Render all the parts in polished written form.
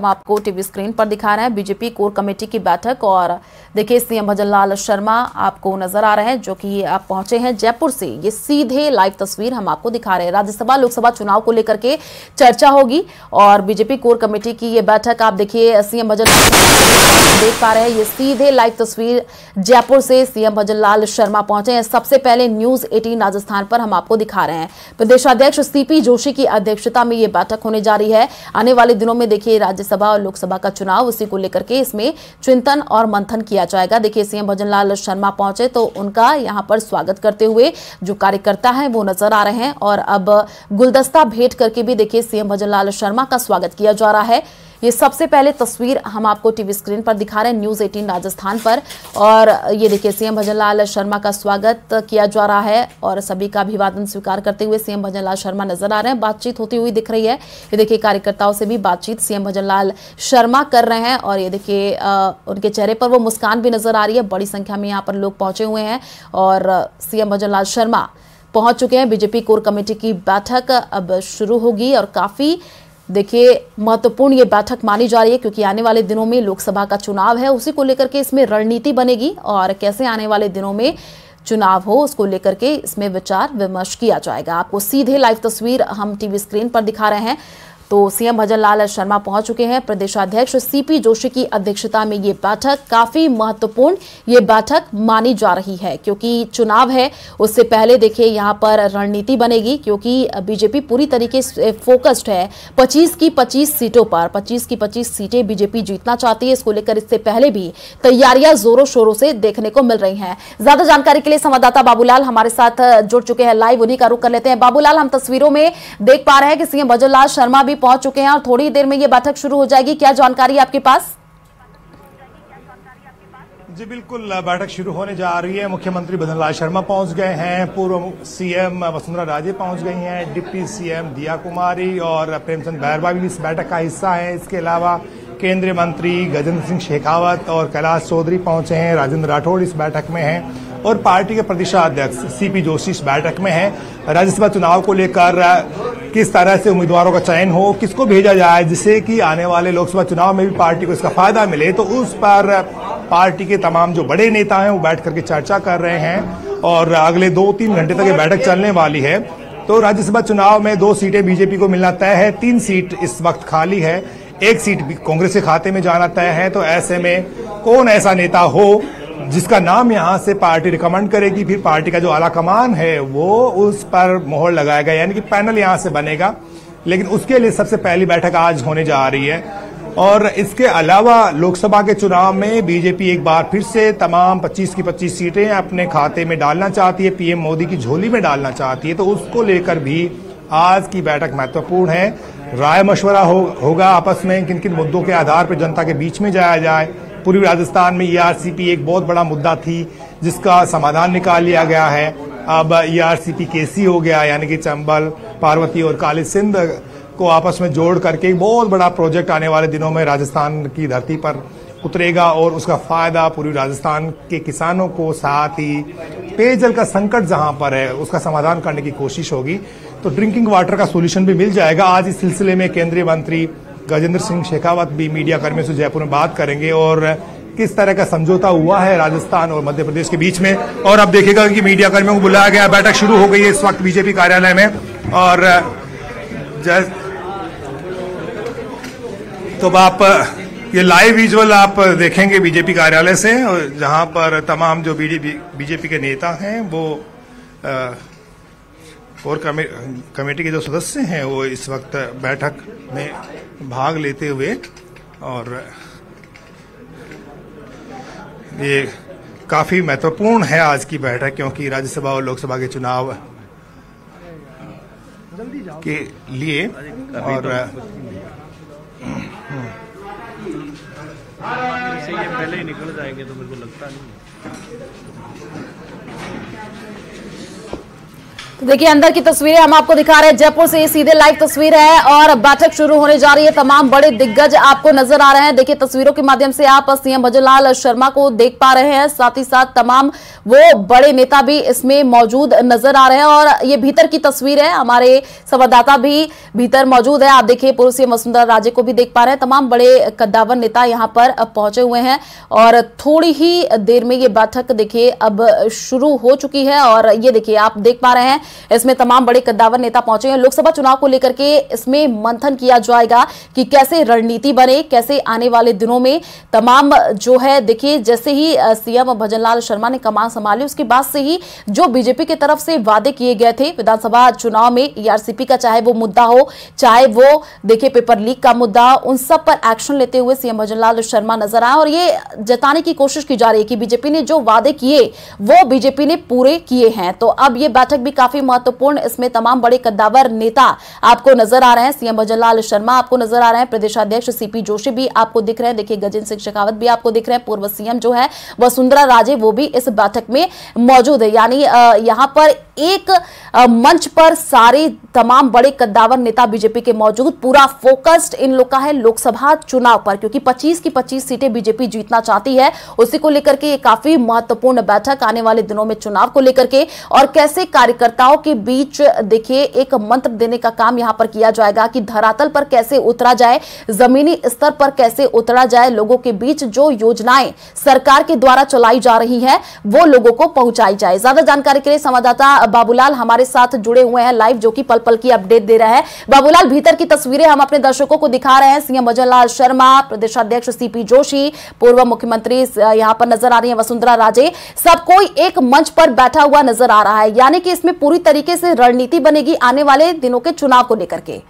हम आपको TV screen पर दिखा रहे हैं बीजेपी कोर कमेटी की बैठक। और देखिए सीएम भजनलाल शर्मा आपको नजर आ रहे हैं जो कि आप पहुंचे हैं जयपुर से। ये सीधे लाइव तस्वीर हम आपको दिखा रहे हैं। राज्यसभा लोकसभा चुनाव को लेकर के चर्चा होगी और बीजेपी कोर कमेटी की ये बैठक आप देखिए सीएम भजनलाल देख पा रहे हैं। ये सीधे लाइव तस्वीर जयपुर से सीएम भजनलाल शर्मा पहुंचे हैं। सबसे पहले न्यूज 18 राजस्थान पर हम आपको दिखा रहे हैं। प्रदेशाध्यक्ष सीपी जोशी की अध्यक्षता में ये बैठक होने जा रही है। आने वाले दिनों में देखिए राज्यसभा और लोकसभा का चुनाव, उसी को लेकर के इसमें चिंतन और मंथन किया जाएगा। देखिए सीएम भजनलाल शर्मा पहुंचे तो उनका यहां पर स्वागत करते हुए जो कार्यकर्ता हैं वो नजर आ रहे हैं और अब गुलदस्ता भेंट करके भी देखिए सीएम भजनलाल शर्मा का स्वागत किया जा रहा है। ये सबसे पहले तस्वीर हम आपको टीवी स्क्रीन पर दिखा रहे हैं न्यूज 18 राजस्थान पर। और ये देखिए सीएम भजनलाल शर्मा का स्वागत किया जा रहा है और सभी का अभिवादन स्वीकार करते हुए सीएम भजनलाल शर्मा नजर आ रहे हैं। बातचीत होती हुई दिख रही है। ये देखिए कार्यकर्ताओं से भी बातचीत सीएम भजनलाल शर्मा कर रहे हैं और ये देखिए उनके चेहरे पर वो मुस्कान भी नजर आ रही है। बड़ी संख्या में यहाँ पर लोग पहुंचे हुए हैं और सीएम भजनलाल शर्मा पहुंच चुके हैं। बीजेपी कोर कमेटी की बैठक अब शुरू होगी और काफी देखिए महत्वपूर्ण ये बैठक मानी जा रही है क्योंकि आने वाले दिनों में लोकसभा का चुनाव है, उसी को लेकर के इसमें रणनीति बनेगी और कैसे आने वाले दिनों में चुनाव हो उसको लेकर के इसमें विचार विमर्श किया जाएगा। आपको सीधे लाइव तस्वीर हम टीवी स्क्रीन पर दिखा रहे हैं। तो सीएम भजनलाल शर्मा पहुंच चुके हैं। प्रदेशाध्यक्ष सीपी जोशी की अध्यक्षता में ये बैठक काफी महत्वपूर्ण ये बैठक मानी जा रही है क्योंकि चुनाव है। उससे पहले देखिए यहां पर रणनीति बनेगी क्योंकि बीजेपी पूरी तरीके से फोकस्ड है 25 की 25 सीटों पर। 25 की 25 सीटें बीजेपी जीतना चाहती है। इसको लेकर इससे पहले भी तैयारियां जोरों शोरों से देखने को मिल रही हैं। ज्यादा जानकारी के लिए संवाददाता बाबूलाल हमारे साथ जुड़ चुके हैं लाइव, उन्हीं का रुख कर लेते हैं। बाबूलाल, हम तस्वीरों में देख पा रहे हैं कि सीएम भजनलाल शर्मा भी पहुंच चुके हैं और थोड़ी देर में यह बैठक शुरू हो जाएगी। क्या जानकारी है आपके पास? जी बिल्कुल, बैठक शुरू होने जा रही है। मुख्यमंत्री भजनलाल शर्मा पहुंच गए हैं, पूर्व सीएम वसुंधरा राजे पहुंच गई हैं, डिप्टी सीएम दिया कुमारी और प्रेमचंद बैरवा भी इस बैठक का हिस्सा है। इसके अलावा केंद्रीय मंत्री गजेंद्र सिंह शेखावत और कैलाश चौधरी पहुंचे हैं, राजेंद्र राठौड़ इस बैठक में हैं और पार्टी के प्रदेशाध्यक्ष सीपी जोशी इस बैठक में हैं। राज्यसभा चुनाव को लेकर किस तरह से उम्मीदवारों का चयन हो, किसको भेजा जाए जिससे कि आने वाले लोकसभा चुनाव में भी पार्टी को इसका फायदा मिले, तो उस पर पार्टी के तमाम जो बड़े नेता हैं वो बैठ करके चर्चा कर रहे हैं और अगले 2-3 घंटे तक ये बैठक चलने वाली है। तो राज्यसभा चुनाव में 2 सीटें बीजेपी को मिलना तय है, 3 सीट इस वक्त खाली है, 1 सीट कांग्रेस के खाते में जाना तय है। तो ऐसे में कौन ऐसा नेता हो जिसका नाम यहां से पार्टी रिकमेंड करेगी, फिर पार्टी का जो आला कमान है वो उस पर मोहर लगाएगा, यानी कि पैनल यहां से बनेगा। लेकिन उसके लिए सबसे पहली बैठक आज होने जा रही है। और इसके अलावा लोकसभा के चुनाव में बीजेपी एक बार फिर से तमाम 25 की 25 सीटें अपने खाते में डालना चाहती है, पीएम मोदी की झोली में डालना चाहती है। तो उसको लेकर भी आज की बैठक महत्वपूर्ण है। राय मशवरा होगा आपस में किन किन मुद्दों के आधार पर जनता के बीच में जाया जाए। पूर्वी राजस्थान में ईआरसीपी एक बहुत बड़ा मुद्दा थी जिसका समाधान निकाल लिया गया है। अब ईआरसीपी केसी हो गया, यानी कि चंबल, पार्वती और काली सिंध को आपस में जोड़ करके एक बहुत बड़ा प्रोजेक्ट आने वाले दिनों में राजस्थान की धरती पर उतरेगा और उसका फायदा पूर्वी राजस्थान के किसानों को, साथ ही पेयजल का संकट जहां पर है उसका समाधान करने की कोशिश होगी। तो ड्रिंकिंग वाटर का सोल्यूशन भी मिल जाएगा। आज इस सिलसिले में केंद्रीय मंत्री गजेंद्र सिंह शेखावत भी मीडिया कर्मियों से जयपुर में बात करेंगे और किस तरह का समझौता हुआ है राजस्थान और मध्य प्रदेश के बीच में। और अब देखिएगा कि मीडिया कर्मियों को बुलाया गया, बैठक शुरू हो गई है इस वक्त बीजेपी कार्यालय में। और तो आप ये लाइव विजुअल आप देखेंगे बीजेपी कार्यालय से, जहां पर तमाम जो बीजेपी के नेता हैं वो कोर कमेटी के जो सदस्य हैं वो इस वक्त बैठक में भाग लेते हुए, और ये काफी महत्वपूर्ण है आज की बैठक क्योंकि राज्यसभा और लोकसभा के चुनाव के लिए। और ये पहले ही निकल जाएंगे तो मेरे को लगता नहीं। देखिए अंदर की तस्वीरें हम आपको दिखा रहे हैं, जयपुर से ये सीधे लाइव तस्वीर है और बैठक शुरू होने जा रही है। तमाम बड़े दिग्गज आपको नजर आ रहे हैं। देखिए तस्वीरों के माध्यम से आप सीएम भजनलाल शर्मा को देख पा रहे हैं, साथ ही साथ तमाम वो बड़े नेता भी इसमें मौजूद नजर आ रहे हैं। और ये भीतर की तस्वीर है, हमारे संवाददाता भी भीतर मौजूद है। आप देखिए पूर्व सीएम वसुंधरा राजे को भी देख पा रहे हैं। तमाम बड़े कद्दावर नेता यहाँ पर पहुंचे हुए हैं और थोड़ी ही देर में ये बैठक देखिए अब शुरू हो चुकी है। और ये देखिए आप देख पा रहे हैं, इसमें तमाम बड़े कद्दावर नेता पहुंचे हैं। लोकसभा चुनाव को लेकर के इसमें मंथन किया जाएगा कि कैसे रणनीति बने, कैसे आने वाले दिनों में तमाम जो है देखिए जैसे ही सीएम भजनलाल शर्मा ने कमान संभाली उसके बाद से ही जो बीजेपी की तरफ से वादे किए गए थे विधानसभा चुनाव में, ईआरसीपी का चाहे वो मुद्दा हो, चाहे वो देखिए पेपर लीक का मुद्दा, उन सब पर एक्शन लेते हुए सीएम भजनलाल शर्मा नजर आए। और ये जताने की कोशिश की जा रही है कि बीजेपी ने जो वादे किए वो बीजेपी ने पूरे किए हैं। तो अब ये बैठक भी काफी महत्वपूर्ण, इसमें तमाम बड़े कद्दावर नेता आपको नजर आ रहे हैं। सीएम भजनलाल शर्मा आपको नजर आ रहे हैं, प्रदेशाध्यक्ष सीपी जोशी भी आपको दिख रहे हैं, देखिए गजेंद्र सिंह शेखावत भी आपको दिख रहे हैं, पूर्व सीएम जो है वसुंधरा राजे वो भी इस बैठक में मौजूद है। यानी यहां पर एक मंच पर सारे तमाम बड़े कद्दावर नेता बीजेपी के मौजूद, पूरा फोकस्ड इन लोग का है लोकसभा चुनाव पर, क्योंकि 25 की 25 सीटें बीजेपी जीतना चाहती है। उसी को लेकर के ये काफी महत्वपूर्ण बैठक आने वाले दिनों में चुनाव को लेकर के, और कैसे कार्यकर्ताओं के बीच देखिए एक मंत्र देने का काम यहां पर किया जाएगा कि धरातल पर कैसे उतरा जाए, जमीनी स्तर पर कैसे उतरा जाए, लोगों के बीच जो योजनाएं सरकार के द्वारा चलाई जा रही है वो लोगों को पहुंचाई जाए। ज्यादा जानकारी के लिए संवाददाता बाबूलाल हमारे साथ जुड़े हुए हैं लाइव, जो कि पल पल की अपडेट दे रहा है। बाबूलाल, भीतर की तस्वीरें हम अपने दर्शकों को दिखा रहे हैं। सीएम भजनलाल शर्मा, प्रदेशाध्यक्ष सीपी जोशी, पूर्व मुख्यमंत्री यहां पर नजर आ रही है वसुंधरा राजे, सब कोई एक मंच पर बैठा हुआ नजर आ रहा है। यानी कि इसमें पूरी तरीके से रणनीति बनेगी आने वाले दिनों के चुनाव को लेकर के।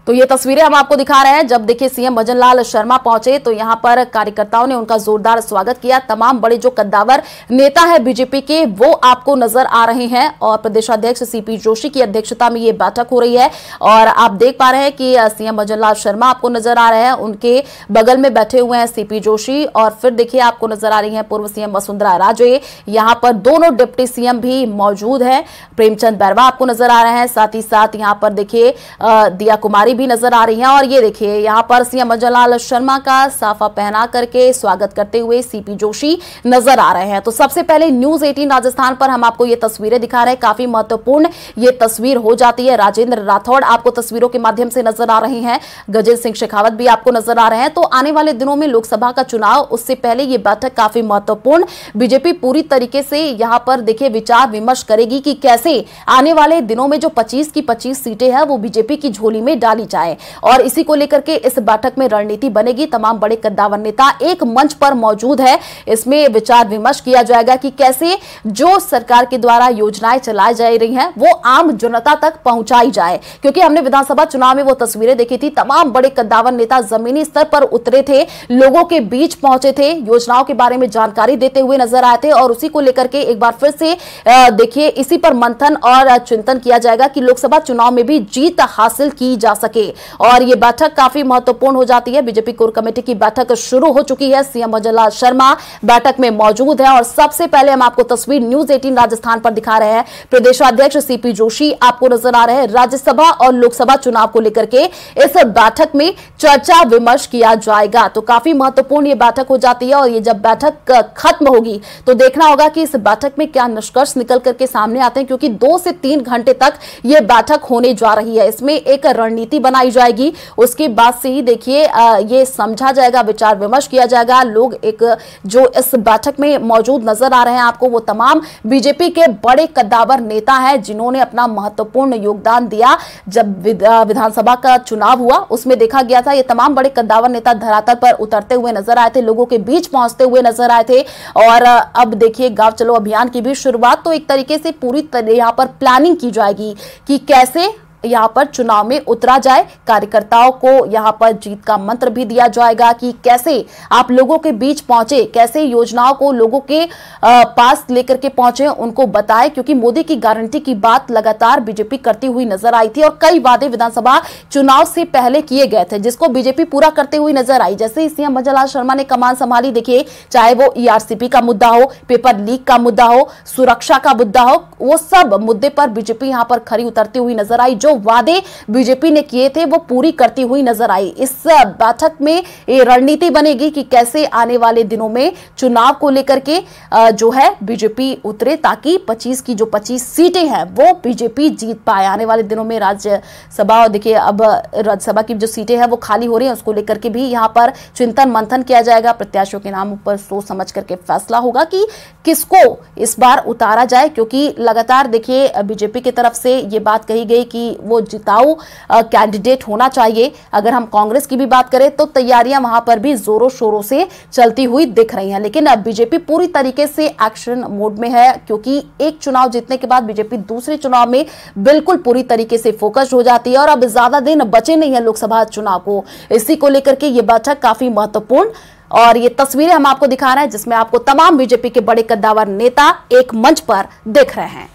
तो ये तस्वीरें हम आपको दिखा रहे हैं। जब देखिए सीएम भजनलाल शर्मा पहुंचे तो यहां पर कार्यकर्ताओं ने उनका जोरदार स्वागत किया। तमाम बड़े जो कद्दावर नेता है बीजेपी के वो आपको नजर आ रहे हैं और प्रदेशाध्यक्ष सीपी जोशी की अध्यक्षता में ये बैठक हो रही है। और आप देख पा रहे हैं कि सीएम भजनलाल शर्मा आपको नजर आ रहे हैं, उनके बगल में बैठे हुए हैं सीपी जोशी, और फिर देखिए आपको नजर आ रही है पूर्व सीएम वसुंधरा राजे। यहां पर दोनों डिप्टी सीएम भी मौजूद है, प्रेमचंद बैरवा आपको नजर आ रहे हैं, साथ ही साथ यहां पर देखिए दिया कुमारी भी नजर आ रही हैं। और ये देखिए यहां पर सीएम भजनलाल शर्मा का साफा पहना करके स्वागत करते हुए सीपी जोशी नजर आ रहे हैं। तो सबसे पहले न्यूज 18 राजस्थान पर हम आपको ये तस्वीरें दिखा रहे हैं, काफी महत्वपूर्ण ये तस्वीर हो जाती है। राजेंद्र राठौड़ आपको तस्वीरों के माध्यम से नजर आ रहे हैं, गजेंद्र सिंह शेखावत भी आपको नजर आ रहे हैं। तो आने वाले दिनों में लोकसभा का चुनाव, उससे पहले ये बैठक काफी महत्वपूर्ण, बीजेपी पूरी तरीके से यहां पर देखिए विचार विमर्श करेगी कि कैसे आने वाले दिनों में जो 25 की 25 सीटें हैं वो बीजेपी की झोली में डाली जाए। और इसी को लेकर के इस बैठक में रणनीति बनेगी। तमाम बड़े कद्दावर नेता एक मंच पर मौजूद है, इसमें विचार विमर्श किया जाएगा कि कैसे जो सरकार के द्वारा योजनाएं चलाई जा रही हैं वो आम जनता तक पहुंचाई जाए। क्योंकि हमने विधानसभा चुनाव में वो तस्वीरें देखी थी, तमाम बड़े कद्दावर नेता जमीनी स्तर पर उतरे थे, लोगों के बीच पहुंचे थे, योजनाओं के बारे में जानकारी देते हुए नजर आए थे। और उसी को लेकर के एक बार फिर से देखिए इसी पर मंथन और चिंतन किया जाएगा कि लोकसभा चुनाव में भी जीत हासिल की जा सके। और यह बैठक काफी महत्वपूर्ण हो जाती है। बीजेपी कोर कमेटी की बैठक शुरू हो चुकी है, सीएम भजनलाल शर्मा बैठक में मौजूद है। और सबसे पहले हम आपको तस्वीर न्यूज 18 राजस्थान पर दिखा रहे हैं, प्रदेशाध्यक्ष सीपी जोशी आपको नजर आ रहे हैं। राज्यसभा और लोकसभा चुनाव को लेकर के इस बैठक में चर्चा विमर्श किया जाएगा। तो काफी महत्वपूर्ण ये बैठक हो जाती है। और ये जब बैठक खत्म होगी तो देखना होगा कि इस बैठक में क्या निष्कर्ष निकल करके सामने आते हैं, क्योंकि 2 से 3 घंटे तक ये बैठक होने जा रही है। इसमें एक रणनीति बनाई जाएगी, उसके बाद से ही देखिए ये समझा जाएगा, विचार विमर्श किया जाएगा। लोग एक जो इस बैठक में मौजूद नजर आ रहे हैं आपको, वो तमाम बीजेपी के बड़े कद्दावर नेता हैं जिन्होंने अपना महत्वपूर्ण योगदान दिया। जब विधानसभा का चुनाव हुआ उसमें देखा गया था, ये तमाम बड़े कद्दावर नेता धरातल पर उतरते हुए नजर आए थे, लोगों के बीच पहुंचते हुए नजर आए थे। और अब देखिए गांव चलो अभियान की भी शुरुआत, तो एक तरीके से पूरी तरह यहां पर प्लानिंग की जाएगी कि कैसे यहाँ पर चुनाव में उतरा जाए। कार्यकर्ताओं को यहाँ पर जीत का मंत्र भी दिया जाएगा कि कैसे आप लोगों के बीच पहुंचे, कैसे योजनाओं को लोगों के पास लेकर के पहुंचे, उनको बताएं, क्योंकि मोदी की गारंटी की बात लगातार बीजेपी करती हुई नजर आई थी और कई वादे विधानसभा चुनाव से पहले किए गए थे जिसको बीजेपी पूरा करते हुए नजर आई। जैसे ही सीएम भजनलाल शर्मा ने कमान संभाली, देखिए चाहे वो ईआरसीपी का मुद्दा हो, पेपर लीक का मुद्दा हो, सुरक्षा का मुद्दा हो, वो सब मुद्दे पर बीजेपी यहां पर खरी उतरती हुई नजर आई। जो वादे बीजेपी ने किए थे वो पूरी करती हुई नजर आई। इस बैठक में ये रणनीति बनेगी कि कैसे आने वाले दिनों में चुनाव को लेकर के जो है बीजेपी उतरे, ताकि 25 की जो 25 सीटें हैं वो बीजेपी जीत पाए। आने वाले दिनों में राज्यसभा, देखिए अब राज्यसभा की जो सीटें हैं वो खाली हो रही हैं, उसको लेकर के भी यहां पर चिंतन मंथन किया जाएगा। प्रत्याशियों के नाम पर सोच समझ करके फैसला होगा कि किसको इस बार उतारा जाए, क्योंकि लगातार देखिए बीजेपी की तरफ से ये बात कही गई कि वो जिताऊ कैंडिडेट होना चाहिए। अगर हम कांग्रेस की भी बात करें तो तैयारियां वहां पर भी जोरों शोरों से चलती हुई दिख रही हैं, लेकिन अब बीजेपी पूरी तरीके से एक्शन मोड में है, क्योंकि एक चुनाव जीतने के बाद बीजेपी दूसरे चुनाव में बिल्कुल पूरी तरीके से फोकस्ड हो जाती है और अब ज्यादा दिन बचे नहीं है लोकसभा चुनाव को। इसी को लेकर के ये बैठक काफी महत्वपूर्ण, और ये तस्वीरें हम आपको दिखा रहे हैं जिसमें आपको तमाम बीजेपी के बड़े कद्दावर नेता एक मंच पर दिख रहे हैं।